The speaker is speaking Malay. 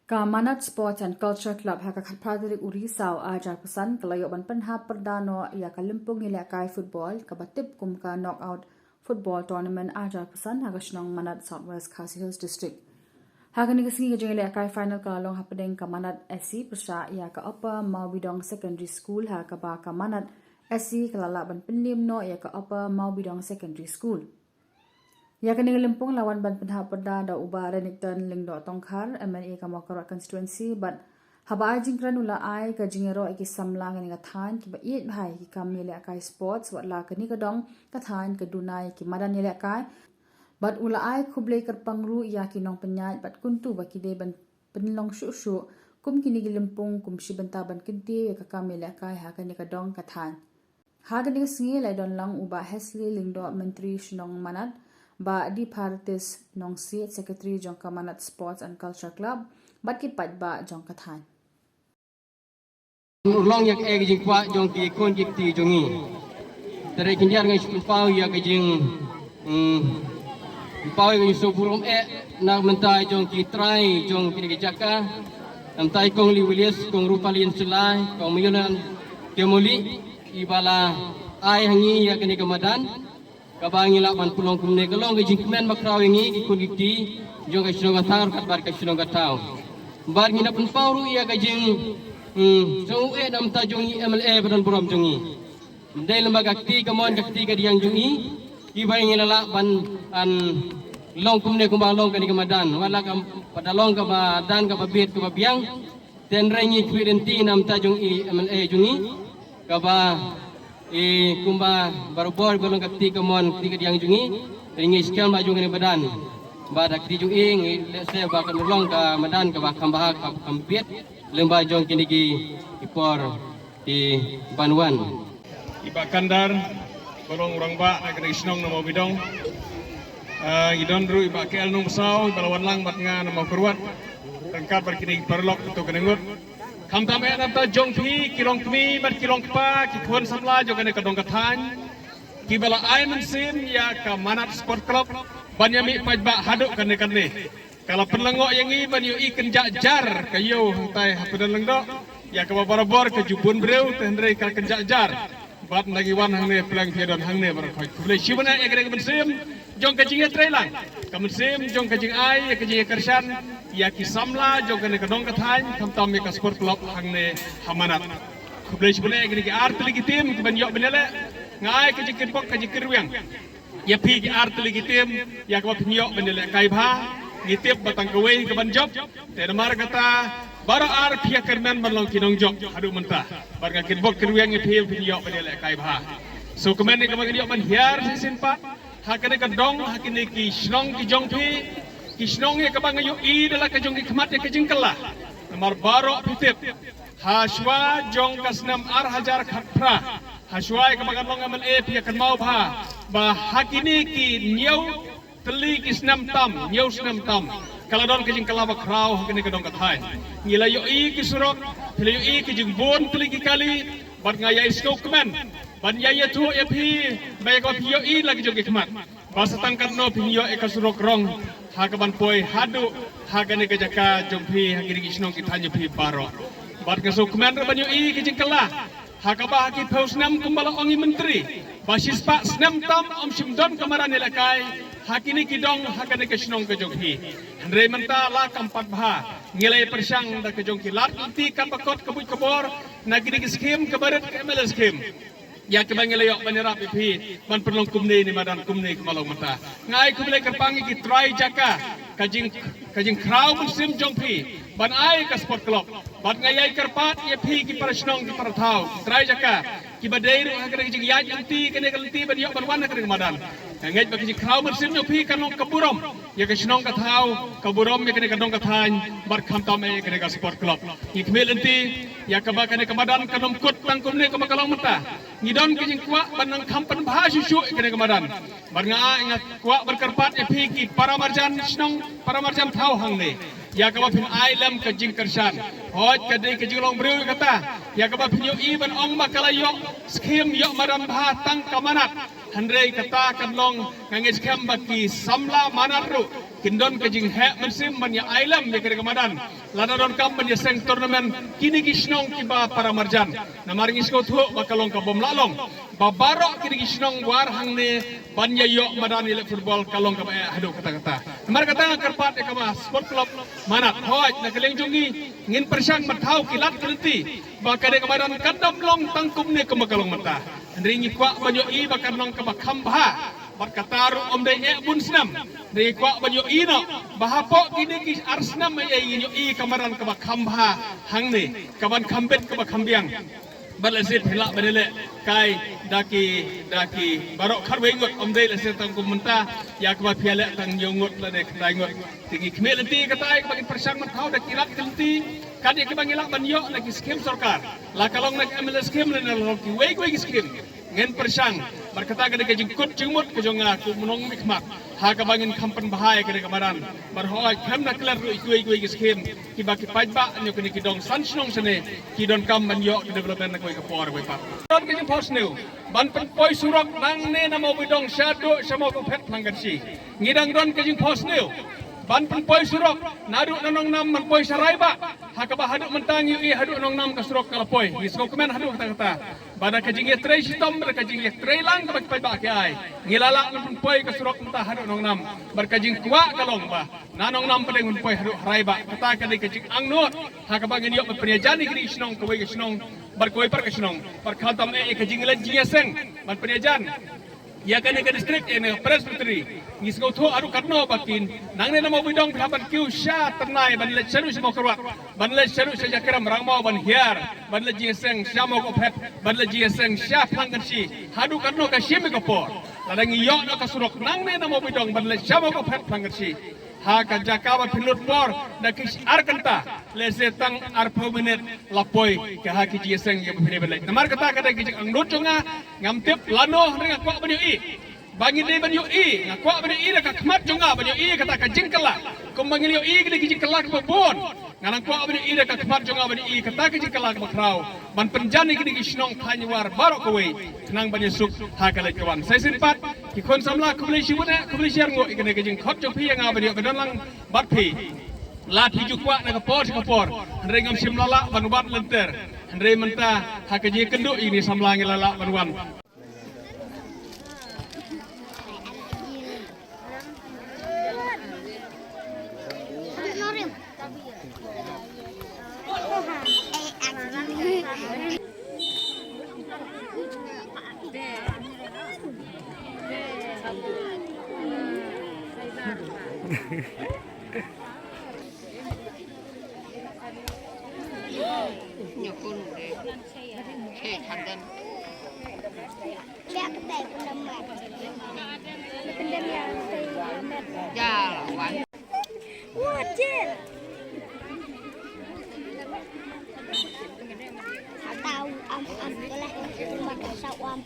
Kamanat Sports and Culture Club haka khatpradrik Urisau ajar pesan kelayo ban penhap perdano ia kalimpung ilakai football kabatip kum ka knockout football tournament ajar pesan haka shnong Manat Southwest Khasi Hills District. Haka ni kasi gajeng ilakai final kalong hapadeng Kamanat SC Persha ia ka Upper Maubidong Secondary School haka ba Kamanat SC kalala ban penlim no ia ka Upper Maubidong Secondary School. Ya kini Limpung lawan ban penhap perda da ubah Renington Lingdo Tongkhar MNA Kamakara constituency but haba ajing kranula ai ka jingero iki samlang ni kathan ki ba it bhai ki kamile akai sports wat la kani kadong kathan ka dunai ki madan ni akai but ula ai khuble kar pangru ya ki nong penyat but kuntu ba ki de ban penlong shu shu kum kini Limpung kum shibanta ban kinti ka kamile akai ha kani kadong kathan ha kani singi lai don lang ubah Hesley Lingdo menteri Shnong Manat ba di Partis nong seat secretary jong Kamanat Sports and Culture Club bat ki pat ba jong kathan long yak e jing kwa jong ki kon ki ti jongi tere kinjar ngai pau ya ke jing pau ngai so purom e na mentai jong ki trai jong ki jaka mentai kong li Williams kong Rupalin Sulai kong Mionan Kemoli ibala ai hangi ya ke ni Kamadan kabangi lapan pulong kumne kalong ke jingmen makraw ingi ikun ikti jong ka sinong gathar katbar ka sinong gathaw bar ngina pun pauru iya ka jing so e nam ta jongi MLA badan buram jongi dai lembaga akti kamon kakti ka diang jongi ibai ngila ban an long kumne kumbalong ka ni kamadan wala ka padalong ka badan ka babit ka babiang ten rengi kwidenti nam ta jongi MLA jongi ka ba kumba barubor bolong kakti kamon tiga diang jungi ringi skam baju ngene badan badak ti juing se ba kan long ka madan ka ba kambah ka kampit lemba jong kini gi ipor di Banwan iba kandar bolong urang ba negeri Snong namo bidong idon ru iba kel nung sau balawan lang bat nga namo kurwat tangkap berkini perlok tu kenengut kam tam e nam ta jong phi kirong kmi mat kirong pa ki khon samla jogane kadong kathan ki bala ai men sim ya ka Manat Sport Club banyami pajba haduk kane kane kala penlengo yangi banyu ikan jar kayo tai hapedan lengdo ya ka barabor ke jubun breu tendre kal kenja jar bat lagi wan hangne pelang fiadon hangne bar khoi kule shibana e gre men sim jong ka jinge trailang ka men sim jong ka jing ai ka jinge kersan ya ki samla jong kane kadong kathan tham tam ka Sport Club hangne hamanat kule shibana e gre ki art legitim ki banyo benele ngai ka jing pok ka jing kirwiang ya pi ki art legitim ya ka pinyo benele kai bha ngitip batang kawai ke banjok te namar kata bara ar pia kermen balong kinong jok adu mentah bar ka kinbok kirwiang e pil pinyo benele kai bha so kemen ni kamang dio man hiar sin pa hakane ka dong hakine ki Snong ki jong pi ki Snong e ka bang yu i dala ka jong ki khmat e ka jingkala namar baro pitip haswa jong kasnam ar hajar khatpra haswa e ka bang long amal e pia kan mau bha ba hakine ki nyau teli ki snam tam nyau snam tam kala don ka jingkala ba kraw hakine ka dong ka thai ngila yu i ki surok teli yu i ki jing bon teli ki kali bat ngaya isko kemen ban yaya tu e pi baik ko pio i lagi jong ki khmat basa tangkat no pio e ka surok rong ha ka ban poi hadu ha ka ne ka jaka jong pi ha ki Snong ki thanyu pi baro bat ka so kemen ban yu i ki jingkala ha ka ba ki phaus nam kumbala ongi menteri basis pak snam tam om simdon kamaran ilakai hakini kidong hakane ke Snong ke jong pi andre menta la kampat bha ngilai persang da ke jong ki lat ti kan bakot kebuj kebor nagiri ki skim kebaret ke ML skim ya ke bangile yok banira pi man perlong kumne ni madan kumne kemalong mata ngai kumle kerpangi ki try jaka kajing kraw musim jong pi ban ai ka Sport Club ban ngai kerpat ye pi ki par Snong ki par thau try jaka ki badai ru hakane ki ya janti kene kalti ban yok ban wan hakane madan ngai ba ki kraw musim jong pi kanong kaburom ya ke Snong ka thau kaburom ye kene kanong ka than bar kham tam e kene ka Sport Club ki kmelenti ya ka ba kene kamadan kanom kut tang kumne ka makalong mata ngidon ki jing kwa banang kampan bha susu kene kamadan bar nga ingat kwa berkerpat ye pi ki paramarjan Snong paramarjan thau hangne ya ka ba phin ai lam ka jing kersan hoj ka dei ka jing long breu kata ya ka ba phin yo i ban ong makalayo skim yo maram bha tang kamanat handrei kata kan long nganges kham baki samla manat ru Kindon kajing hek mensim banya ailam ya kira kemadan. Lada don kam banya seng turnamen kini kisnong kiba para marjan. Namaring isko tuh bakalong kabom lalong. Babarok kini kisnong war hang ne banya yok madan ilek football kalong kaba hadu kata-kata. Namar kata kerpat ya kama sport club manat hoj na keleng jungi ngin persang matau kilat kelenti. Bakade kemadan kadam long tangkum ne kemakalong mata. Ringi kwa banyo i bakan long kaba kambha. Berkataru om dei bun senam dei kwa banyo ino bahapok kini ki arsnam ai i kamaran ka khambha hangne kaban khambet ka khambiang balasit hila badele kai daki barok kharwengot om dei lasit tang kumenta ya ka phiale tang yongot la de kai ngot tingi khmelenti katai ka persang mat thau dak kilat kelti kadi ka bangila banyo lagi skim sarkar la kalong nak amel skim le na ki wei skim ngen persang berkata kada kajing kut jengmut kajong aku menong mikmak ha ka bangin kampan bahaya kada kamaran berhoy kam na klar ru ikui skim ki baki pajba nyo kini kidong sansnong sene ki don kam manyo development na koi ka por koi pat don kajing post new ban pen poi surok nang ne na mo bidong shado samo ko phet langgan si ngidang don kajing post new ban pen poi surok nadu nanong nam man poi saraiba ha ka ba hadu mentang yu i hadu nong nam ka surok kala poi isko komen hadu kata pada kajing yetrei sistem berkajing yetrei lang ka ba kai ngilala nan poi ka surok menta hadu nong nam berkajing kuwa kalong ba nanong nam pedeng poi hadu haraiba kata ka kajing angnot ha ka ba ngin yok penjani kri snong ko wei snong berkoi par ka snong par khatam e kajing la jieseng ban penjan ya kene ke distrik ene presbytery ngisgo tho aru katno bakin nangne namo bidong thaban kiu sha ternai ban le charu simo korwat ban le charu sa jakram rangmo ban hiar ban le jieseng shamo ko phet ban le jieseng sha phangkan si hadu katno ka shime ko por ladang yo no ka surok nangne namo bidong ban le shamo ko phet phangkan si ha ka jakawa pinut por da kis arkanta le setang arpo minit lapoi ka ha ki jieseng ye bine bele namar kata kada ki ang nutunga ngamtip lano ringa kwa banyo i bangin de banyo i ngakwa banyo i ka khmat jonga banyo i kata ka jingkala kumbangil yo i ki jingkala ka bon nganang kwa banyo i ka khmat jonga banyo i kata ka jingkala ka krau ban penjani ki snong thanyawar barok ko we nang banyo suk ha ka le kawan sai simpat ki kon samla kumli shibuna kumli shar ngo ikene ka jing khot jong pi nga banyo ka lang bat pi lat hiju kwa na ka por andre ngam simlala banubat lenter andre menta ha ka ji kendu ini samla ngilala banuan Nyokun deh, handan. Lihat kedai pendemat. Pendem yang ya lawan. Wajib. Tahu am boleh cuma kasau am.